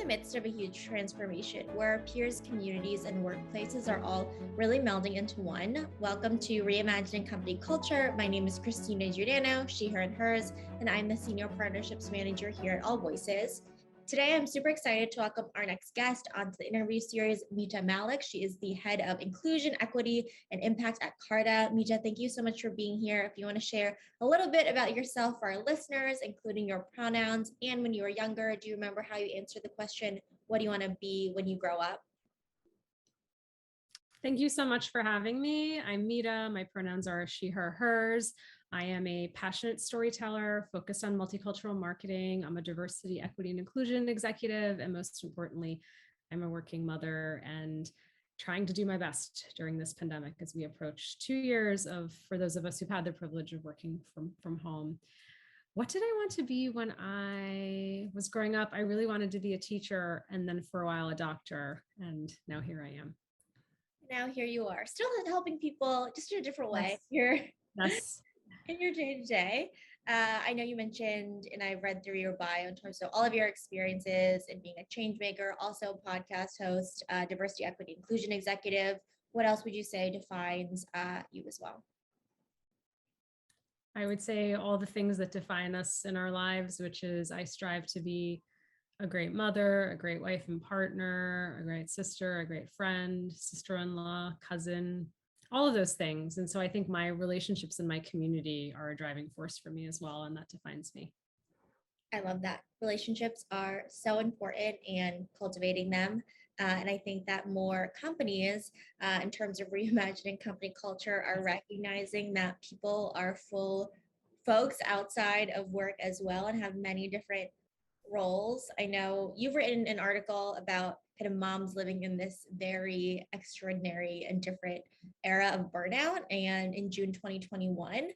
midst of a huge transformation where peers, communities, and workplaces are all really melding into one. Welcome to Reimagining Company Culture. My name is Christina Giordano, she, her, and hers, and I'm the Senior Partnerships Manager here at AllVoices. Today, I'm super excited to welcome our next guest onto the interview series, Mita Mallick. She is the Head of Inclusion, Equity, and Impact at Carta. Mita, thank you so much for being here. If you want to share a little bit about yourself for our listeners, including your pronouns, and when you were younger, do you remember how you answered the question, what do you want to be when you grow up? Thank you so much for having me. I'm Mita. My pronouns are she, her, hers. I am a passionate storyteller focused on multicultural marketing. I'm a diversity, equity, and inclusion executive. And most importantly, I'm a working mother and trying to do my best during this pandemic as we approach 2 years for those of us who've had the privilege of working from home. What did I want to be when I was growing up? I really wanted to be a teacher and then for a while a doctor. And now here I am. Now here you are, still helping people just in a different way. Yes. In your day-to-day. I know you mentioned, and I read through your bio in terms of all of your experiences in being a change maker, also podcast host, diversity, equity, inclusion executive. What else would you say defines you as well? I would say all the things that define us in our lives, which is I strive to be a great mother, a great wife and partner, a great sister, a great friend, sister-in-law, cousin, all of those things. And so I think my relationships in my community are a driving force for me as well. And that defines me. I love that. Relationships are so important and cultivating them. And I think that more companies, in terms of reimagining company culture, are recognizing that people are full folks outside of work as well and have many different roles. I know you've written an article about kind of moms living in this very extraordinary and different era of burnout. And in June 2021,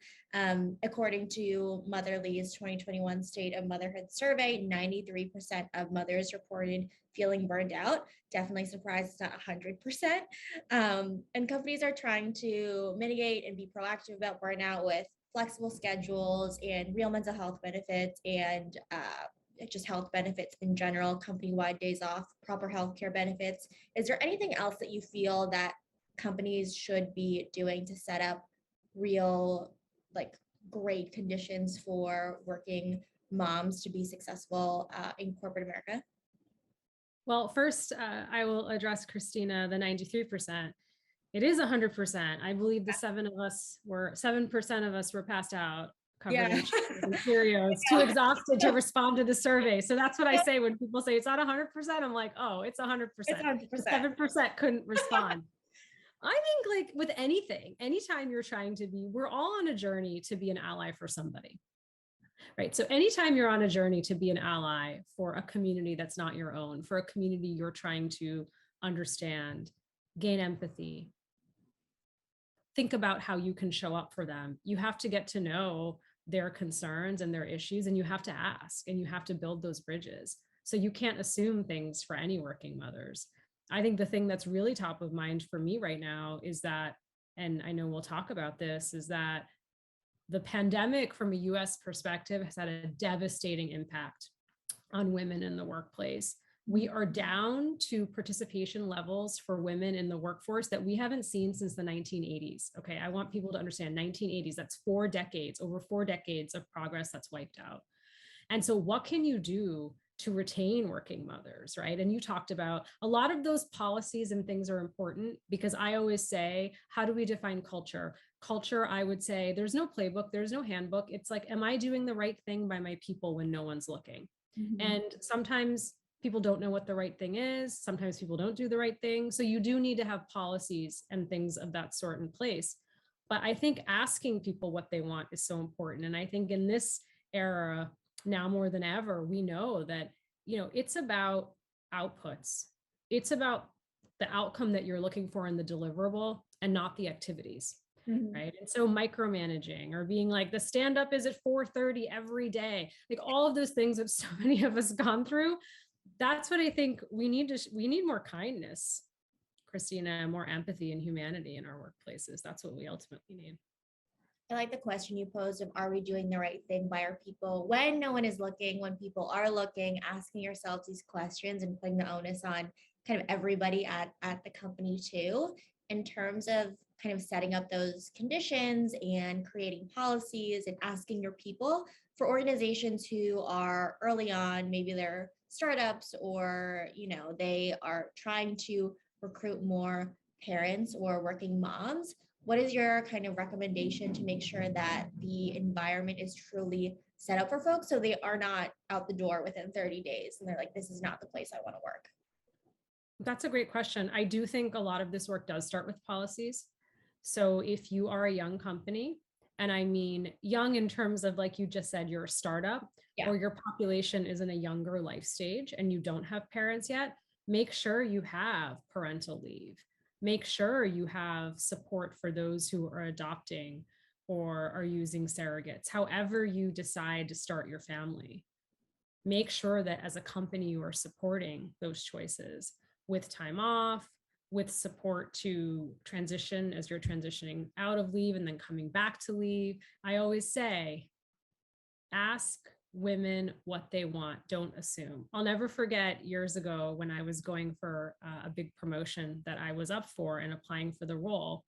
according to Motherly's 2021 State of Motherhood Survey, 93% of mothers reported feeling burned out. Definitely surprised it's not 100%. And companies are trying to mitigate and be proactive about burnout with flexible schedules and real mental health benefits and just health benefits in general, company-wide days off, proper healthcare benefits. Is there anything else that you feel that companies should be doing to set up real, like, great conditions for working moms to be successful in corporate America? Well, first, I will address Christina, the 93%. It is 100%. I believe the 7% of us were passed out, covered in Cheerios, too exhausted to respond to the survey. So that's what I say when people say it's not 100%. I'm like, oh, it's 100%. It's 100%. 7% couldn't respond. I think, like with anything, anytime you're trying to be, we're all on a journey to be an ally for somebody, right? So anytime you're on a journey to be an ally for a community that's not your own, for a community you're trying to understand, gain empathy, think about how you can show up for them. You have to get to know their concerns and their issues, and you have to ask and you have to build those bridges. So you can't assume things for any working mothers. I think the thing that's really top of mind for me right now is that, and I know we'll talk about this, is that the pandemic from a US perspective has had a devastating impact on women in the workplace. We are down to participation levels for women in the workforce that we haven't seen since the 1980s. Okay, I want people to understand 1980s, that's 4 decades, over 4 decades of progress that's wiped out. And so what can you do to retain working mothers, right? And you talked about a lot of those policies and things are important because I always say, how do we define culture? Culture, I would say, there's no playbook, there's no handbook. It's like, am I doing the right thing by my people when no one's looking? Mm-hmm. And sometimes people don't know what the right thing is. Sometimes people don't do the right thing. So you do need to have policies and things of that sort in place. But I think asking people what they want is so important. And I think in this era, now more than ever, we know that, it's about outputs. It's about the outcome that you're looking for in the deliverable and not the activities. Mm-hmm. Right. And so micromanaging or being like the stand up is at 4:30 every day, like all of those things that so many of us gone through. That's what I think we need more kindness, Christina, more empathy and humanity in our workplaces. That's what we ultimately need. I like the question you posed of, are we doing the right thing by our people when no one is looking, when people are looking, asking yourselves these questions and putting the onus on kind of everybody at the company too, in terms of kind of setting up those conditions and creating policies and asking your people. For organizations who are early on, maybe they're startups, or they are trying to recruit more parents or working moms, what is your kind of recommendation to make sure that the environment is truly set up for folks so they are not out the door within 30 days and they're like, this is not the place I want to work? That's a great question. I do think a lot of this work does start with policies. So if you are a young company, and I mean young in terms of, like you just said, you're a startup, Yeah. or your population is in a younger life stage and you don't have parents yet, make sure you have parental leave. Make sure you have support for those who are adopting or are using surrogates, however you decide to start your family. Make sure that as a company, you are supporting those choices with time off, with support to transition as you're transitioning out of leave and then coming back to leave. I always say, ask women what they want. Don't assume. I'll never forget years ago when I was going for a big promotion that I was up for and applying for the role.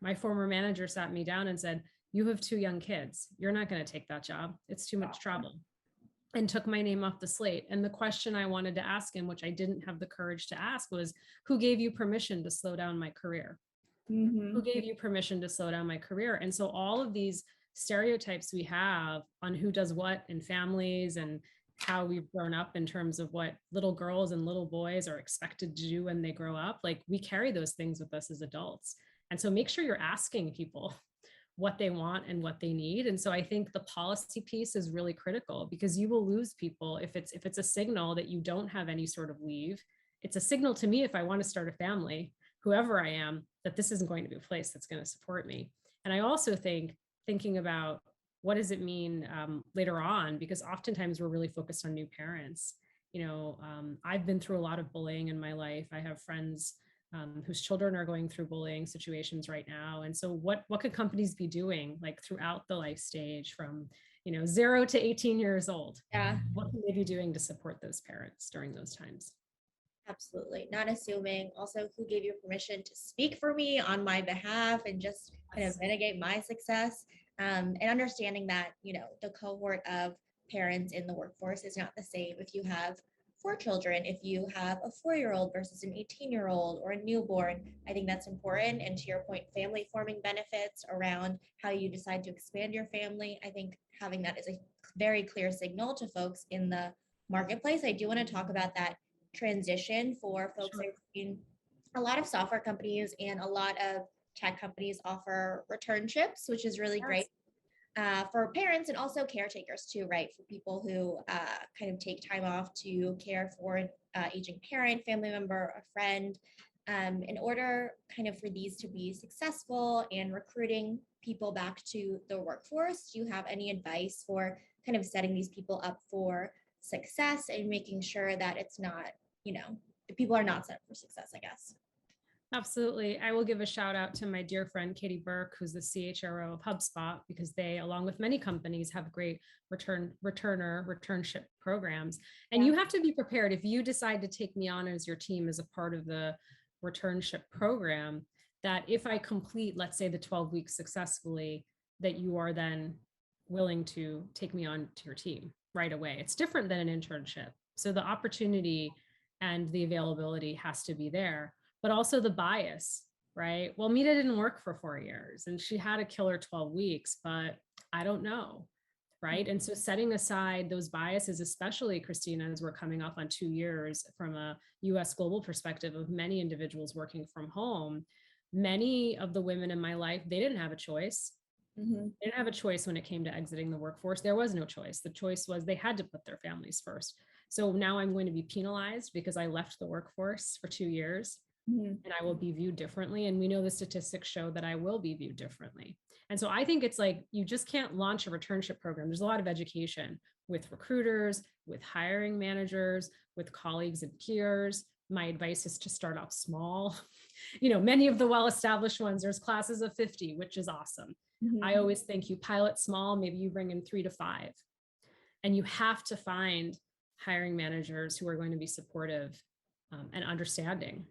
My former manager sat me down and said, "You have 2 young kids. You're not going to take that job. It's too much travel." And took my name off the slate. And the question I wanted to ask him, which I didn't have the courage to ask, was, who gave you permission to slow down my career? Who gave you permission to slow down my career? And so all of these stereotypes we have on who does what in families and how we've grown up in terms of what little girls and little boys are expected to do when they grow up, like we carry those things with us as adults. And so make sure you're asking people what they want and what they need. And so I think the policy piece is really critical, because you will lose people if it's a signal that you don't have any sort of leave. It's a signal to me, if I want to start a family, whoever I am, that this isn't going to be a place that's going to support me. And I also think thinking about what does it mean later on, because oftentimes we're really focused on new parents. I've been through a lot of bullying in my life. I have friends whose children are going through bullying situations right now. And so what could companies be doing, like throughout the life stage from 0 to 18 years old? Yeah, What can they be doing to support those parents during those times? absolutely. Not assuming. Also, who gave you permission to speak for me on my behalf and just kind of mitigate my success? And understanding that, the cohort of parents in the workforce is not the same if you have 4 children, if you have a 4-year-old versus an 18-year-old or a newborn. I think that's important. And to your point, family forming benefits around how you decide to expand your family. I think having that is a very clear signal to folks in the marketplace. I do want to talk about that transition for folks. Sure. I've seen a lot of software companies and a lot of tech companies offer returnships, which is really great for parents and also caretakers too, right? For people who kind of take time off to care for an aging parent, family member, a friend. In order kind of for these to be successful and recruiting people back to the workforce, do you have any advice for kind of setting these people up for success and making sure that it's not, the people are not set up for success, I guess? Absolutely. I will give a shout out to my dear friend, Katie Burke, who's the CHRO of HubSpot, because they, along with many companies, have great returnship programs. And you have to be prepared if you decide to take me on as your team as a part of the returnship program, that if I complete, let's say, the 12 weeks successfully, that you are then willing to take me on to your team right away. It's different than an internship. So the opportunity and the availability has to be there, but also the bias, right? Well, Mita didn't work for 4 years and she had a killer 12 weeks, but I don't know, right? And so setting aside those biases, especially, Christina, as we're coming up on 2 years from a US global perspective of many individuals working from home, many of the women in my life, they didn't have a choice. They didn't have a choice when it came to exiting the workforce. There was no choice. The choice was they had to put their families first. So now I'm going to be penalized because I left the workforce for 2 years. And I will be viewed differently. And we know the statistics show that I will be viewed differently. And so I think it's like, you just can't launch a returnship program. There's a lot of education with recruiters, with hiring managers, with colleagues and peers. My advice is to start off small. Many of the well-established ones, there's classes of 50, which is awesome. I always think you pilot small, maybe you bring in 3 to 5, and you have to find hiring managers who are going to be supportive and understanding,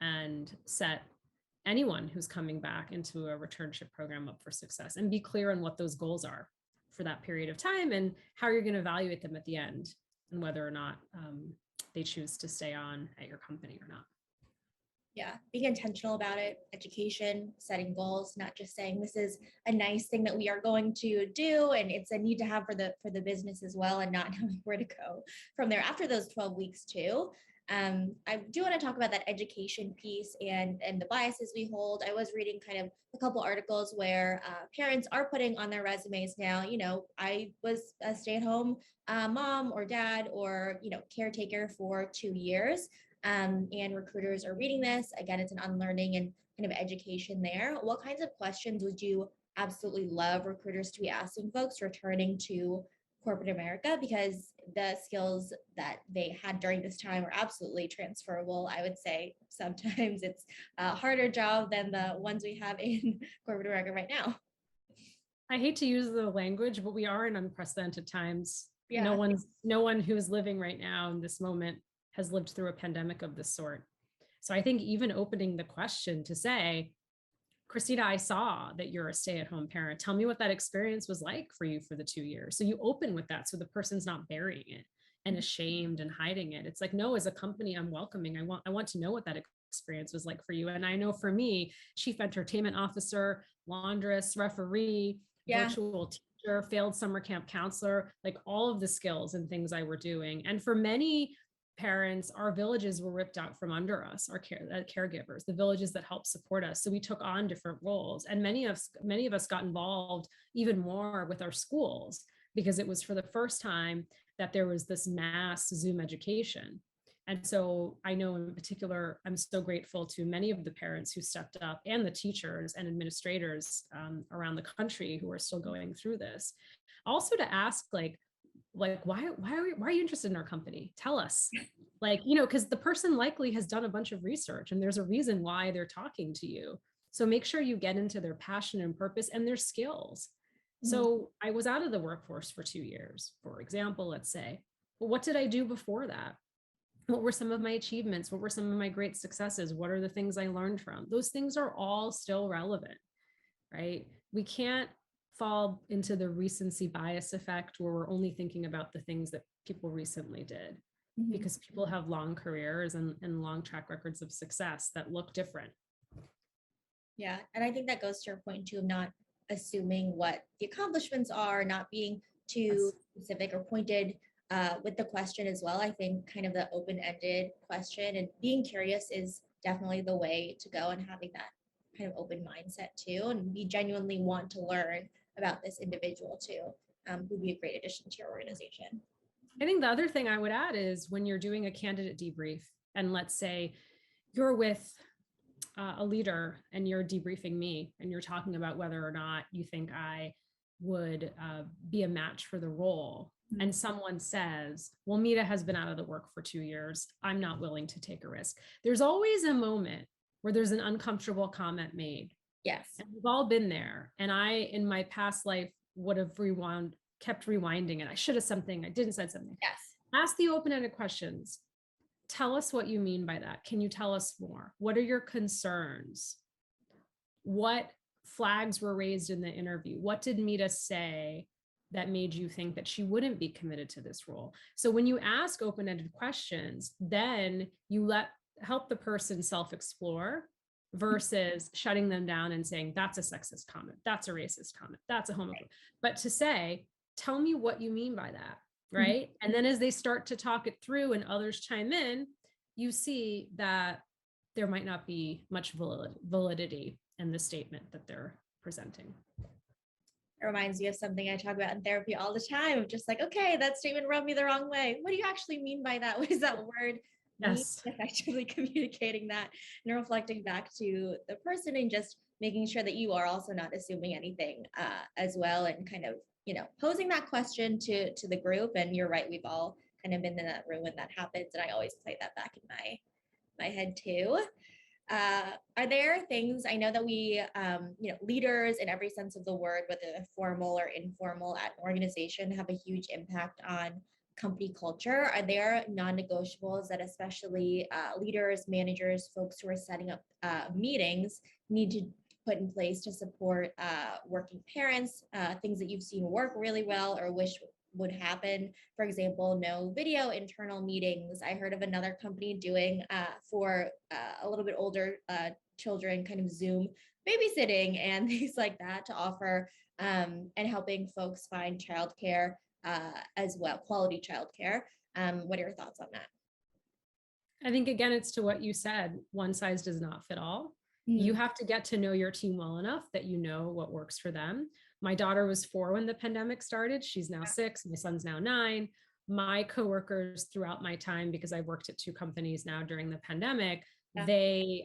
and set anyone who's coming back into a returnship program up for success, and be clear on what those goals are for that period of time and how you're going to evaluate them at the end, and whether or not they choose to stay on at your company or not. Yeah, being intentional about it, education, setting goals, not just saying this is a nice thing that we are going to do and it's a need to have for the business as well, and not knowing where to go from there after those 12 weeks too. I do want to talk about that education piece and the biases we hold. I was reading kind of a couple articles where parents are putting on their resumes now, I was a stay-at-home mom or dad or, caretaker for 2 years. And recruiters are reading this. Again, it's an unlearning and kind of education there. What kinds of questions would you absolutely love recruiters to be asking folks returning to corporate America? Because the skills that they had during this time are absolutely transferable. I would say sometimes it's a harder job than the ones we have in corporate America right now. I hate to use the language, but we are in unprecedented times. Yeah. No one who is living right now in this moment has lived through a pandemic of this sort. So I think even opening the question to say, Christina, I saw that you're a stay-at-home parent. Tell me what that experience was like for you for the 2 years. So you open with that, so the person's not burying it and ashamed and hiding it. It's like, no, as a company, I'm welcoming. I want to know what that experience was like for you. And I know for me, chief entertainment officer, laundress, referee, virtual teacher, failed summer camp counselor, like all of the skills and things I were doing. And for many parents, our villages were ripped out from under us, our caregivers, the villages that help support us. So we took on different roles, and many of us got involved even more with our schools, because it was for the first time that there was this mass Zoom education. And so I know in particular, I'm so grateful to many of the parents who stepped up, and the teachers and administrators around the country who are still going through this. Also to ask, why are you interested in our company? Tell us, because the person likely has done a bunch of research and there's a reason why they're talking to you. So make sure you get into their passion and purpose and their skills. So I was out of the workforce for 2 years, for example, let's say. But what did I do before that? What were some of my achievements? What were some of my great successes? What are the things I learned from? Those things are all still relevant, right? We can't fall into the recency bias effect where we're only thinking about the things that people recently did, because people have long careers and long track records of success that look different. Yeah. And I think that goes to your point too, of not assuming what the accomplishments are, not being too specific or pointed with the question as well. I think kind of the open-ended question and being curious is definitely the way to go, and having that kind of open mindset too, and we genuinely want to learn about this individual too, who'd be a great addition to your organization. I think the other thing I would add is when you're doing a candidate debrief, and let's say you're with a leader and you're debriefing me and you're talking about whether or not you think I would be a match for the role. And someone says, well, Mita has been out of the work for 2 years. I'm not willing to take a risk. There's always a moment where there's an uncomfortable comment made. Yes. And we've all been there. And I, in my past life, would have kept rewinding it. I should have something. I didn't say something. Yes. Ask the open-ended questions. Tell us what you mean by that. Can you tell us more? What are your concerns? What flags were raised in the interview? What did Mita say that made you think that she wouldn't be committed to this role? So when you ask open-ended questions, then you help the person self-explore versus shutting them down and saying, that's a sexist comment, that's a racist comment, that's a homophobic. But to say, tell me what you mean by that, right? And then as they start to talk it through and others chime in, you see that there might not be much validity in the statement that they're presenting. It reminds me of something I talk about in therapy all the time, of just like, okay, that statement rubbed me the wrong way. What do you actually mean by that? What is that word? Yes. Effectively communicating that and reflecting back to the person, and just making sure that you are also not assuming anything as well, and kind of, posing that question to the group. And you're right, we've all kind of been in that room when that happens, and I always play that back in my head too. Are there things, I know that we, leaders in every sense of the word, whether formal or informal at an organization, have a huge impact on company culture. Are there non-negotiables that especially leaders, managers, folks who are setting up meetings need to put in place to support working parents, things that you've seen work really well or wish would happen? For example, no video internal meetings. I heard of another company doing for a little bit older children, kind of Zoom babysitting and things like that to offer and helping folks find childcare as well, quality childcare. What are your thoughts on that? I think, again, it's to what you said, one size does not fit all. You have to get to know your team well enough that you know what works for them. My daughter was 4 when the pandemic started. She's now 6. My son's now 9. My coworkers throughout my time, because I worked at 2 companies now during the pandemic, they,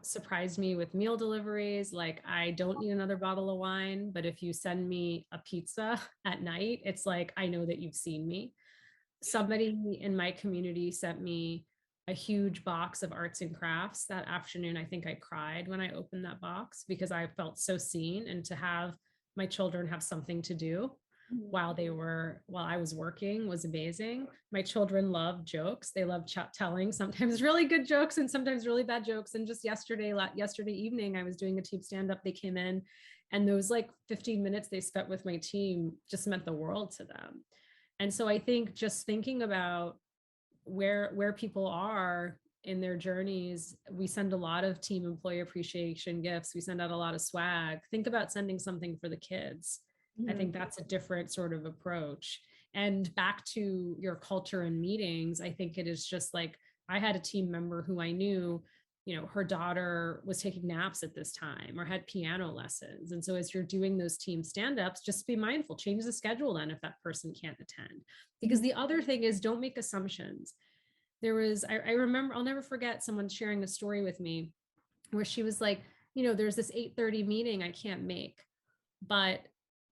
surprised me with meal deliveries. Like, I don't need another bottle of wine, but if you send me a pizza at night, it's like, I know that you've seen me. Somebody in my community sent me a huge box of arts and crafts that afternoon. I think I cried when I opened that box because I felt so seen, and to have my children have something to do while I was working was amazing. My children love jokes. They love telling, sometimes really good jokes and sometimes really bad jokes. And just yesterday evening, I was doing a team stand-up. They came in, and those like 15 minutes they spent with my team just meant the world to them. And so I think just thinking about where people are in their journeys, we send a lot of team employee appreciation gifts. We send out a lot of swag. Think about sending something for the kids. I think that's a different sort of approach. And back to your culture and meetings, I think it is just like, I had a team member who I knew, her daughter was taking naps at this time or had piano lessons. And so as you're doing those team stand-ups, just be mindful, change the schedule then if that person can't attend. Because the other thing is, don't make assumptions. I remember, I'll never forget someone sharing a story with me where she was like, there's this 8:30 meeting I can't make, but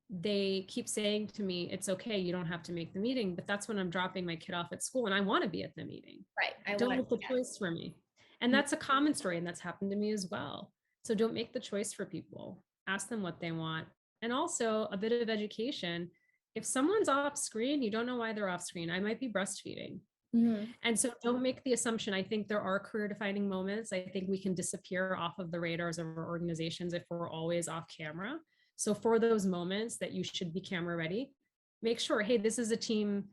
they keep saying to me, it's okay, you don't have to make the meeting, but that's when I'm dropping my kid off at school and I want to be at the meeting. Right. Don't make the choice for me. And that's a common story, and that's happened to me as well. So don't make the choice for people. Ask them what they want. And also a bit of education. If someone's off screen, you don't know why they're off screen. I might be breastfeeding. And so don't make the assumption. I think there are career defining moments. I think we can disappear off of the radars of our organizations if we're always off camera. So for those moments that you should be camera ready, make sure, hey, this is a team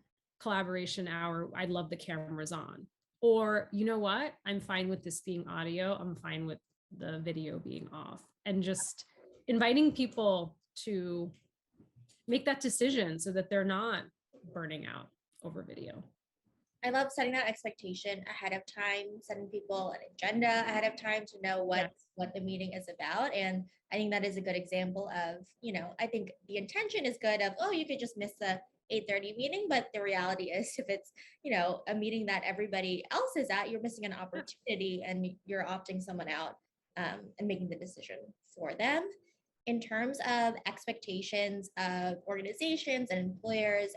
collaboration hour. I'd love the cameras on. Or, you know what? I'm fine with this being audio. I'm fine with the video being off. And just inviting people to make that decision so that they're not burning out over video. I love setting that expectation ahead of time, setting people an agenda ahead of time to know what the meeting is about. And I think that is a good example of, I think the intention is good of, oh, you could just miss the 8:30 meeting, but the reality is if it's, a meeting that everybody else is at, you're missing an opportunity and you're opting someone out and making the decision for them. In terms of expectations of organizations and employers,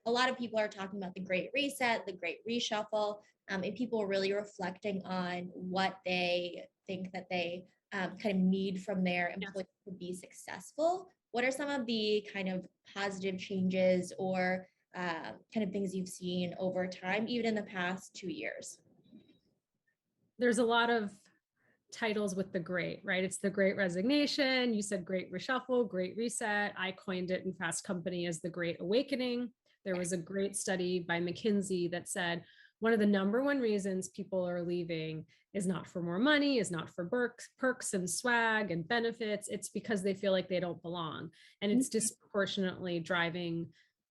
a lot of people are talking about the great reset, the great reshuffle, and people are really reflecting on what they think that they kind of need from their employees to be successful. What are some of the kind of positive changes or kind of things you've seen over time, even in the past 2 years? There's a lot of titles with the great, right? It's the great resignation. You said great reshuffle, great reset. I coined it in Fast Company as the great awakening. There was a great study by McKinsey that said one of the number one reasons people are leaving is not for more money, is not for perks and swag and benefits. It's because they feel like they don't belong. And it's disproportionately driving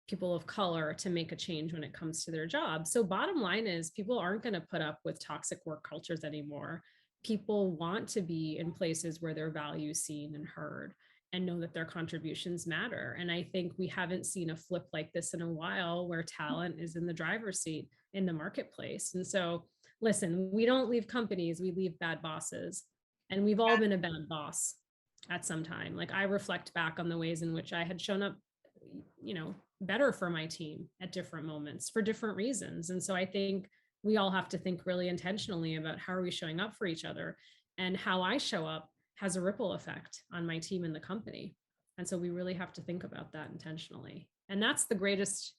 people of color to make a change when it comes to their job. So bottom line is, people aren't going to put up with toxic work cultures anymore. People want to be in places where their value is seen and heard and know that their contributions matter. And I think we haven't seen a flip like this in a while, where talent is in the driver's seat in the marketplace. And so, listen, we don't leave companies, we leave bad bosses. And we've all been a bad boss at some time. Like, I reflect back on the ways in which I had shown up, better for my team at different moments for different reasons. And so I think we all have to think really intentionally about how are we showing up for each other, and how I show up has a ripple effect on my team and the company. And so we really have to think about that intentionally. And that's the greatest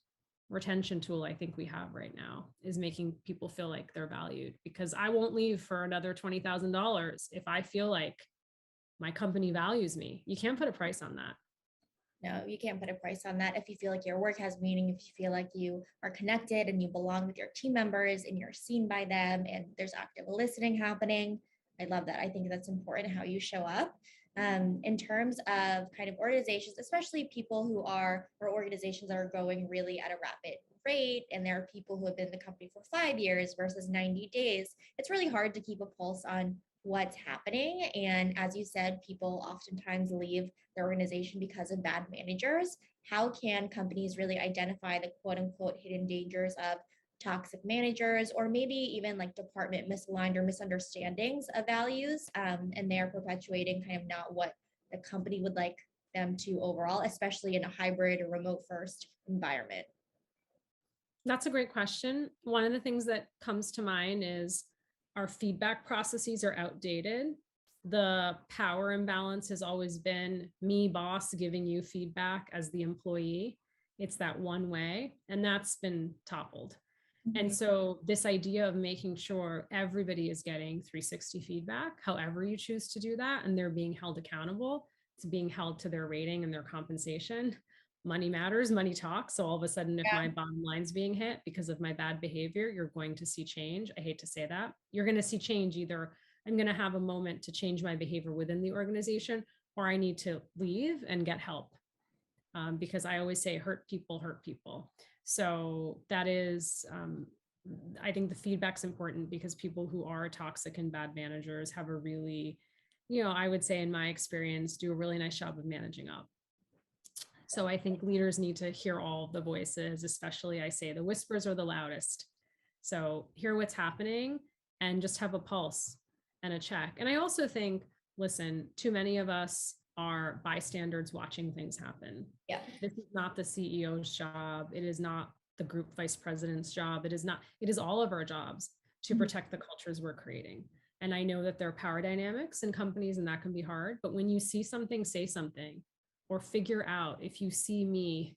retention tool I think we have right now, is making people feel like they're valued, because I won't leave for another $20,000 if I feel like my company values me. You can't put a price on that. No, you can't put a price on that. If you feel like your work has meaning, if you feel like you are connected and you belong with your team members and you're seen by them and there's active listening happening, I love that. I think that's important how you show up. In terms of kind of organizations, especially people who are, or organizations that are growing really at a rapid rate, and there are people who have been in the company for 5 years versus 90 days, it's really hard to keep a pulse on what's happening. And as you said, people oftentimes leave their organization because of bad managers. How can companies really identify the quote unquote hidden dangers of toxic managers, or maybe even like department misaligned or misunderstandings of values, and they're perpetuating kind of not what the company would like them to overall, especially in a hybrid or remote first environment? That's a great question. One of the things that comes to mind is our feedback processes are outdated. The power imbalance has always been me, boss, giving you feedback as the employee. It's that one way, and that's been toppled. And so this idea of making sure everybody is getting 360 feedback, however you choose to do that, and they're being held accountable to being held to their rating and their compensation. Money matters, money talks. So all of a sudden, if Yeah. my bottom line's being hit because of my bad behavior, you're going to see change. I hate to say that. You're going to see change. Either I'm going to have a moment to change my behavior within the organization, or I need to leave and get help. Because I always say hurt people hurt people. So that is, I think the feedback's important, because people who are toxic and bad managers have a really, I would say in my experience, do a really nice job of managing up. So I think leaders need to hear all of the voices, especially I say the whispers are the loudest. So hear what's happening and just have a pulse and a check. And I also think, listen, too many of us are bystanders watching things happen. Yeah. This is not the CEO's job. It is not the group vice president's job. It is all of our jobs to protect the cultures we're creating. And I know that there are power dynamics in companies and that can be hard, but when you see something, say something, or figure out if you see me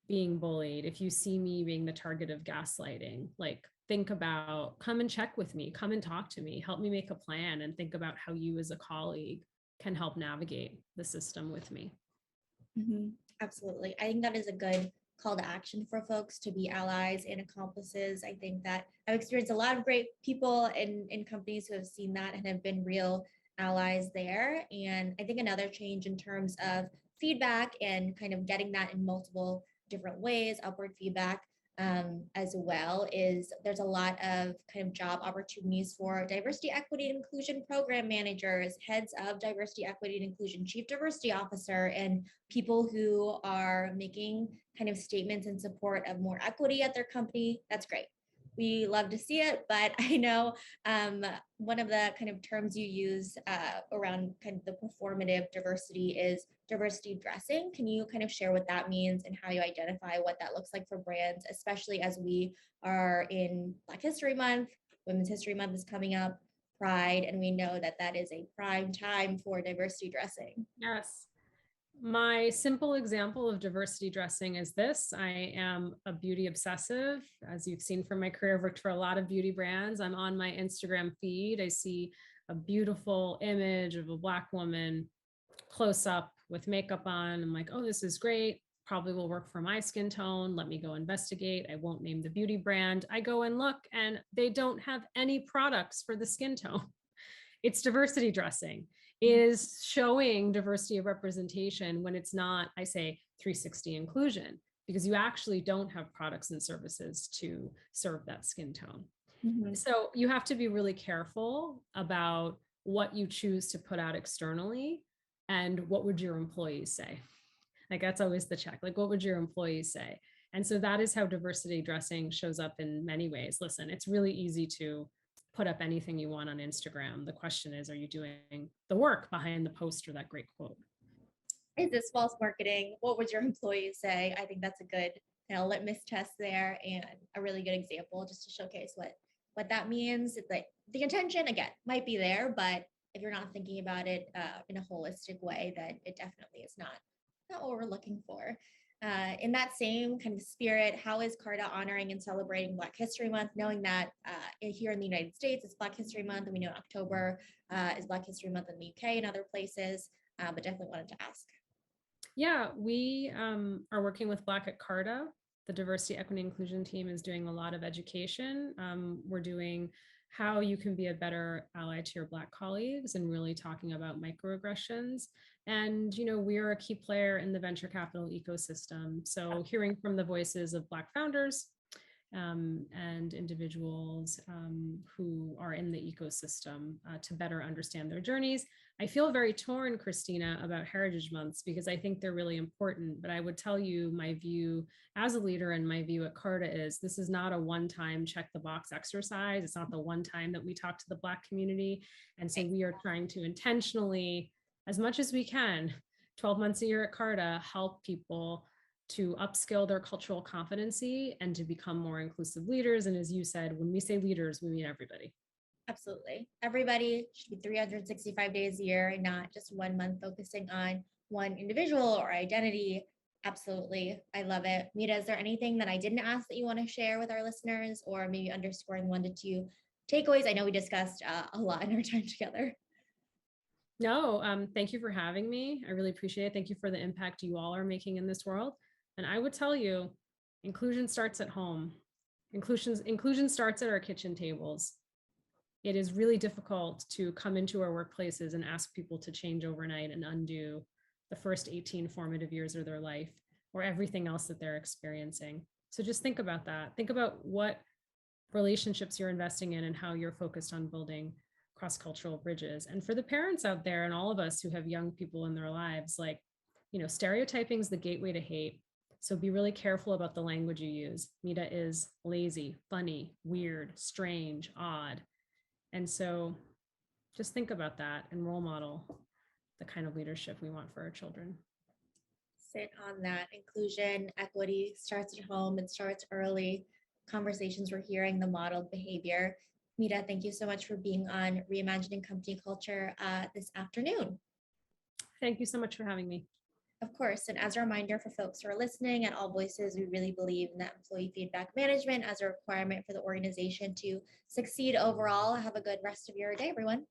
being bullied, if you see me being the target of gaslighting, like think about, come and check with me, come and talk to me, help me make a plan, and think about how you as a colleague can help navigate the system with me. Absolutely. I think that is a good call to action for folks to be allies and accomplices. I think that I've experienced a lot of great people in companies who have seen that and have been real allies there. And I think another change in terms of feedback and kind of getting that in multiple different ways, upward feedback, as well, is there's a lot of kind of job opportunities for diversity, equity, and inclusion program managers, heads of diversity, equity, and inclusion, chief diversity officer, and people who are making kind of statements in support of more equity at their company. That's great. We love to see it, but I know one of the kind of terms you use around kind of the performative diversity is diversity dressing. Can you kind of share what that means and how you identify what that looks like for brands, especially as we are in Black History Month, Women's History Month is coming up, Pride, and we know that that is a prime time for diversity dressing. Yes. My simple example of diversity dressing is this. I am a beauty obsessive. As you've seen from my career, I've worked for a lot of beauty brands. I'm on my Instagram feed. I see a beautiful image of a Black woman close up with makeup on. I'm like, oh, this is great. Probably will work for my skin tone. Let me go investigate. I won't name the beauty brand. I go and look, and they don't have any products for the skin tone. It's diversity dressing, is showing diversity of representation when it's not, I say, 360 inclusion, because you actually don't have products and services to serve that skin tone. So you have to be really careful about what you choose to put out externally, and what would your employees say? Like, that's always the check. Like, what would your employees say? And so that is how diversity dressing shows up in many ways. Listen, it's really easy to put up anything you want on Instagram. The question is, are you doing the work behind the post or that great quote? Is this false marketing? What would your employees say? I think that's a good litmus test there, and a really good example just to showcase what what that means. It's like the intention, again, might be there, but if you're not thinking about it in a holistic way, then it definitely is not what we're looking for. In that same kind of spirit, how is Carta honoring and celebrating Black History Month, knowing that here in the United States, it's Black History Month, and we know October is Black History Month in the UK and other places, but definitely wanted to ask. Yeah, we are working with Black at Carta. The diversity, equity, inclusion team is doing a lot of education. We're doing how you can be a better ally to your Black colleagues and really talking about microaggressions. And, we are a key player in the venture capital ecosystem. So hearing from the voices of Black founders and individuals who are in the ecosystem to better understand their journeys. I feel very torn, Christina, about Heritage Months because I think they're really important. But I would tell you my view as a leader and my view at Carta is this is not a one-time check the box exercise. It's not the one time that we talk to the Black community. And so we are trying to intentionally, as much as we can, 12 months a year at Carta, help people to upskill their cultural competency and to become more inclusive leaders. And as you said, when we say leaders, we mean everybody. Absolutely. Everybody should be 365 days a year and not just 1 month focusing on one individual or identity. Absolutely. I love it. Mita, is there anything that I didn't ask that you want to share with our listeners, or maybe underscoring 1 to 2 takeaways? I know we discussed a lot in our time together. No, thank you for having me. I really appreciate it. Thank you for the impact you all are making in this world. And I would tell you, inclusion starts at home. Inclusion starts at our kitchen tables. It is really difficult to come into our workplaces and ask people to change overnight and undo the first 18 formative years of their life or everything else that they're experiencing. So just think about that. Think about what relationships you're investing in and how you're focused on building cross-cultural bridges. And for the parents out there and all of us who have young people in their lives, stereotyping is the gateway to hate. So be really careful about the language you use. Mita is lazy, funny, weird, strange, odd. And so just think about that and role model the kind of leadership we want for our children. Sit on that. Inclusion, equity starts at home. It starts early. Conversations we're hearing, the modeled behavior. Mita, thank you so much for being on Reimagining Company Culture this afternoon. Thank you so much for having me. Of course, and as a reminder for folks who are listening, at AllVoices, we really believe in that employee feedback management as a requirement for the organization to succeed overall. Have a good rest of your day, everyone.